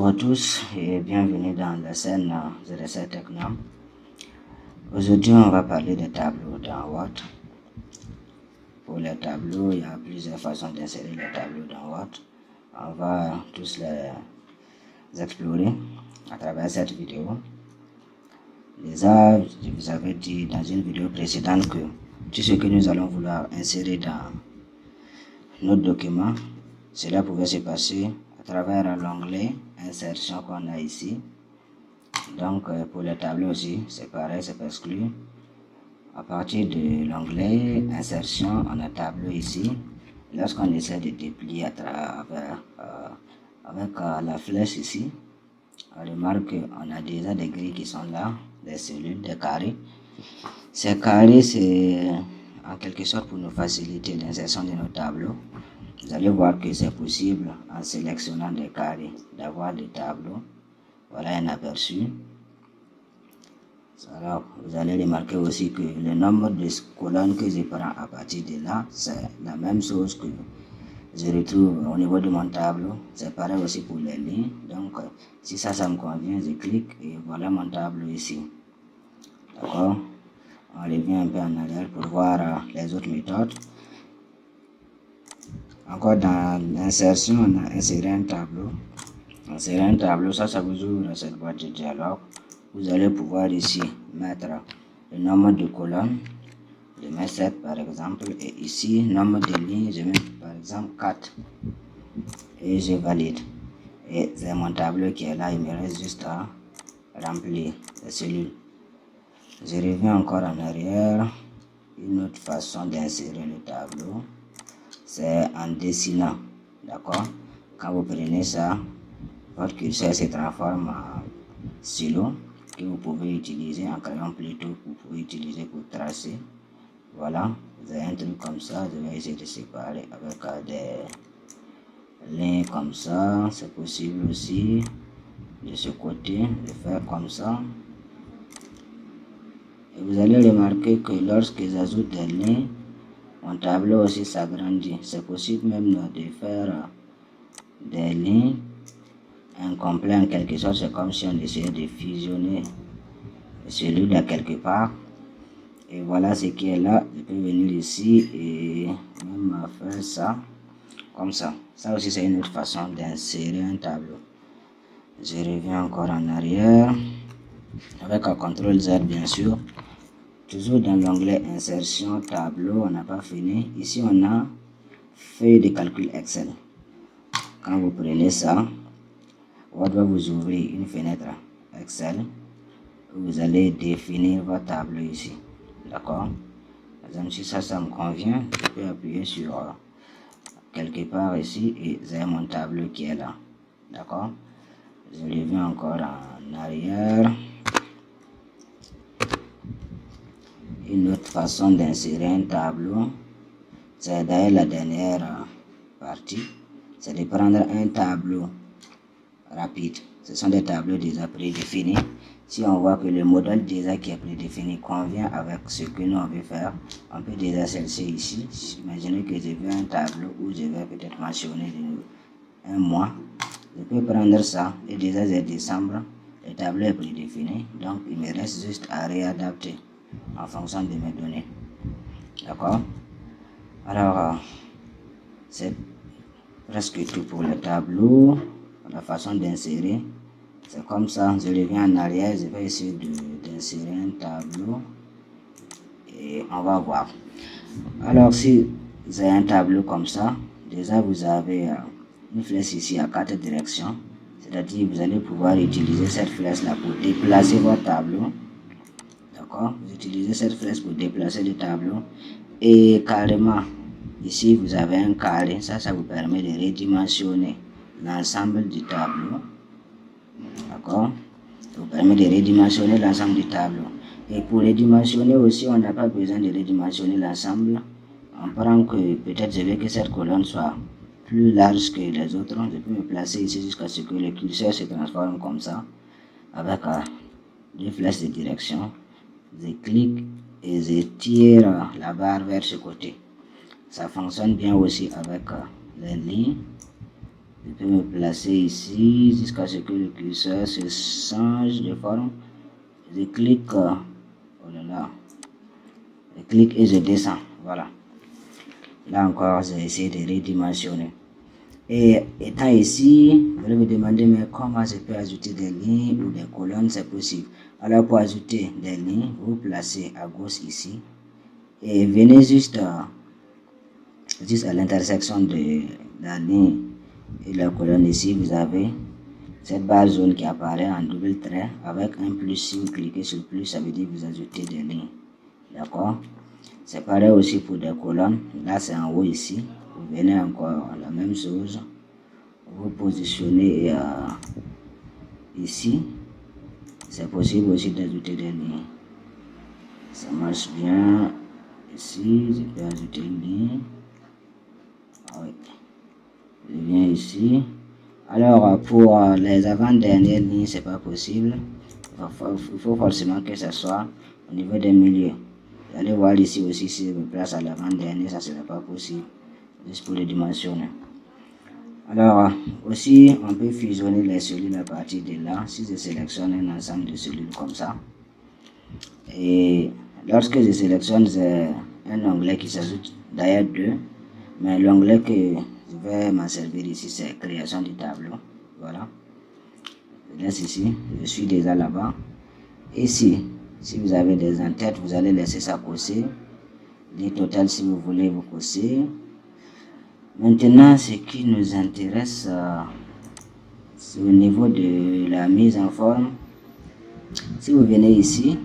Bonjour à tous et bienvenue dans la scène ZSA Techno. Aujourd'hui, on va parler des tableaux dans Word. Pour les tableaux, il y a plusieurs façons d'insérer les tableaux dans Word. On va tous les explorer à travers cette vidéo. Déjà, je vous avais dit dans une vidéo précédente que tout ce que nous allons vouloir insérer dans notre document, cela pouvait se passer à travers l'onglet insertion qu'on a ici. Donc pour les tableaux aussi, c'est pareil, c'est exclu. À partir de l'onglet insertion, on a tableau ici. Lorsqu'on essaie de déplier à travers avec la flèche ici, on remarque qu'on a déjà des grilles qui sont là, des cellules, des carrés. Ces carrés, c'est en quelque sorte pour nous faciliter l'insertion de nos tableaux. Vous allez voir que c'est possible en sélectionnant des carrés d'avoir des tableaux. Voilà un aperçu. Alors, vous allez remarquer aussi que le nombre de colonnes que je prends à partir de là, c'est la même chose que je retrouve au niveau de mon tableau. C'est pareil aussi pour les lignes. Donc, si ça me convient, je clique et voilà mon tableau ici. D'accord? On revient un peu en arrière pour voir les autres méthodes. Encore dans l'insertion, on a inséré un tableau. Insérer un tableau, ça vous ouvre cette boîte de dialogue. Vous allez pouvoir ici mettre le nombre de colonnes. Je mets 7 par exemple. Et ici, nombre de lignes, je mets par exemple 4. Et je valide. Et c'est mon tableau qui est là. Il me reste juste à remplir les cellules. Je reviens encore en arrière. Une autre façon d'insérer le tableau, c'est en dessinant. D'accord? Quand vous prenez ça, votre curseur se transforme en stylo que vous pouvez utiliser, en crayon plutôt, que vous pouvez utiliser pour tracer. Voilà, vous avez un truc comme ça. Je vais essayer de séparer avec des lignes comme ça. C'est possible aussi de ce côté de faire comme ça. Et vous allez remarquer que lorsque j'ajoute des lignes, mon tableau aussi s'agrandit. C'est possible même de faire des lignes incomplets en quelque sorte. C'est comme si on essayait de fusionner celui-là quelque part. Et voilà ce qui est là. Je peux venir ici et même faire ça comme ça. Ça aussi, c'est une autre façon d'insérer un tableau. Je reviens encore en arrière avec un CTRL Z bien sûr. Toujours dans l'onglet insertion tableau, on n'a pas fini. Ici, on a feuille de calcul Excel. Quand vous prenez ça, Word va vous ouvrir une fenêtre Excel où vous allez définir votre tableau ici. D'accord? Par exemple, si ça me convient, je peux appuyer sur quelque part ici et j'ai mon tableau qui est là. D'accord? Je reviens encore en arrière. Une autre façon d'insérer un tableau, c'est d'ailleurs la dernière partie, c'est de prendre un tableau rapide. Ce sont des tableaux déjà prédéfinis. Si on voit que le modèle déjà qui est prédéfini convient avec ce que nous on veut faire, on peut déjà chercher ici. Imaginez que je veux un tableau où je vais peut-être mentionner un mois. Je peux prendre ça et déjà c'est décembre. Le tableau est prédéfini, donc il me reste juste à réadapter en fonction de mes données. D'accord? Alors, c'est presque tout pour le tableau. La façon d'insérer, c'est comme ça. Je reviens en arrière, je vais essayer d'insérer un tableau et on va voir. Alors, si vous avez un tableau comme ça, déjà vous avez une flèche ici à 4 directions. C'est-à-dire vous allez pouvoir utiliser cette flèche-là pour déplacer votre tableau. D'accord? Vous utilisez cette flèche pour déplacer le tableau. Et carrément, ici vous avez un carré. Ça vous permet de redimensionner l'ensemble du tableau. D'accord? Ça vous permet de redimensionner l'ensemble du tableau. Et pour redimensionner aussi, on n'a pas besoin de redimensionner l'ensemble. On prend que peut-être je veux que cette colonne soit plus large que les autres. Je peux me placer ici jusqu'à ce que le curseur se transforme comme ça. Avec deux flèches de direction. Je clique et je tire la barre vers ce côté. Ça fonctionne bien aussi avec les lignes. Je peux me placer ici jusqu'à ce que le curseur se change de forme. Je clique, oh là là, je clique et je descends. Voilà. Là encore, j'ai essayé de redimensionner. Et étant ici, vous allez me demander mais comment je peux ajouter des lignes ou des colonnes, c'est possible. Alors pour ajouter des lignes, vous placez à gauche ici et venez juste à l'intersection de la ligne et la colonne ici. Vous avez cette barre jaune qui apparaît en double trait avec un plus. Si vous cliquez sur plus, ça veut dire que vous ajoutez des lignes. D'accord? C'est pareil aussi pour des colonnes. Là, c'est en haut ici. Vous venez encore la même chose. Vous positionnez ici. C'est possible aussi d'ajouter des lignes. Ça marche bien. Ici, je peux ajouter une ligne. Oui. Je viens ici. Alors, pour les avant-dernières lignes, c'est pas possible. Il faut forcément que ce soit au niveau des milieux. Vous allez voir ici aussi, si je me place à l'avant-dernier, ça ne sera pas possible. Juste pour les dimensionner. Alors, aussi, on peut fusionner les cellules à partir de là. Si je sélectionne un ensemble de cellules comme ça. Et lorsque je sélectionne, j'ai un onglet qui s'ajoute, d'ailleurs deux. Mais l'onglet que je vais m'en servir ici, c'est création du tableau. Voilà. Je laisse ici. Je suis déjà là-bas. Ici, si vous avez des en-têtes, vous allez laisser ça cocher. Les totales, si vous voulez, vous cocher. Maintenant, ce qui nous intéresse, c'est au niveau de la mise en forme. Si vous venez ici,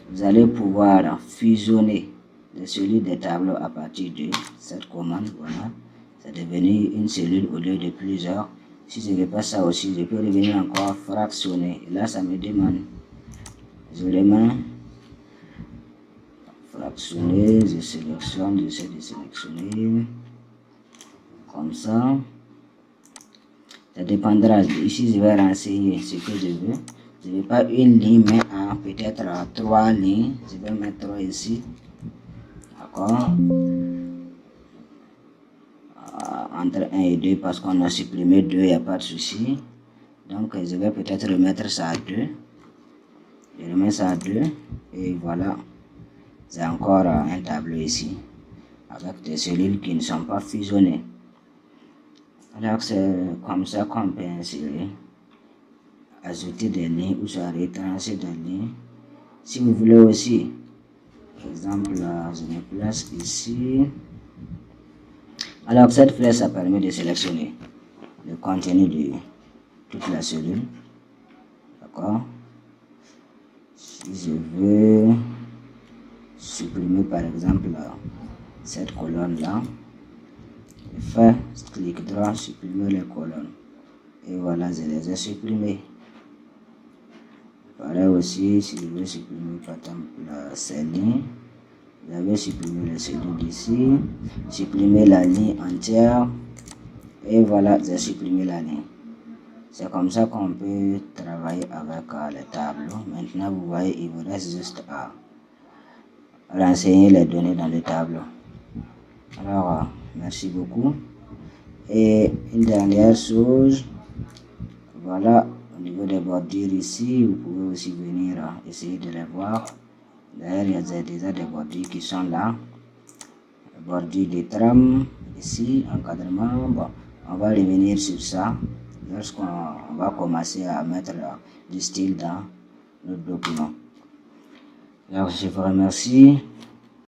vous allez pouvoir fusionner les cellules des tableaux à partir de cette commande. Voilà. C'est devenu une cellule au lieu de plusieurs. Si je ne veux pas ça aussi, je peux revenir encore fractionner. Et là, ça me demande. Je les mets fractionner, je sélectionne, j'essaie de sélectionner. Comme ça. Ça dépendra. Ici, je vais renseigner ce que je veux. Je ne veux pas une ligne, mais peut-être 3 lignes. Je vais mettre 3 ici. D'accord. Entre 1 et 2, parce qu'on a supprimé 2, il n'y a pas de souci. Donc, je vais peut-être remettre ça à 2. Je remets ça à 2. Et voilà. C'est encore un tableau ici. Avec des cellules qui ne sont pas fusionnées. Alors, c'est comme ça qu'on peut insérer. Ajouter des lignes ou soit retrancher des lignes. Si vous voulez aussi, par exemple, je me place ici. Alors cette flèche, ça permet de sélectionner le contenu de toute la cellule. D'accord. Si je veux supprimer par exemple cette colonne là, je fais clic droit, supprimer les colonnes. Et voilà, je les ai supprimées. Pareil aussi, si je veux supprimer par exemple ces lignes, vous avez supprimé les cellules d'ici, supprimer la ligne entière, et voilà, j'ai supprimé la ligne. C'est comme ça qu'on peut travailler avec les tableaux. Maintenant, vous voyez, il vous reste juste à renseigner les données dans le tableau. Alors, merci beaucoup. Et une dernière chose, voilà. Au niveau des bordures ici, vous pouvez aussi venir essayer de les voir. D'ailleurs, il y a déjà des bordures qui sont là. Bordure de trame, ici, encadrement. Bon, on va revenir sur ça lorsqu'on va commencer à mettre du style dans notre document. Alors, je vous remercie.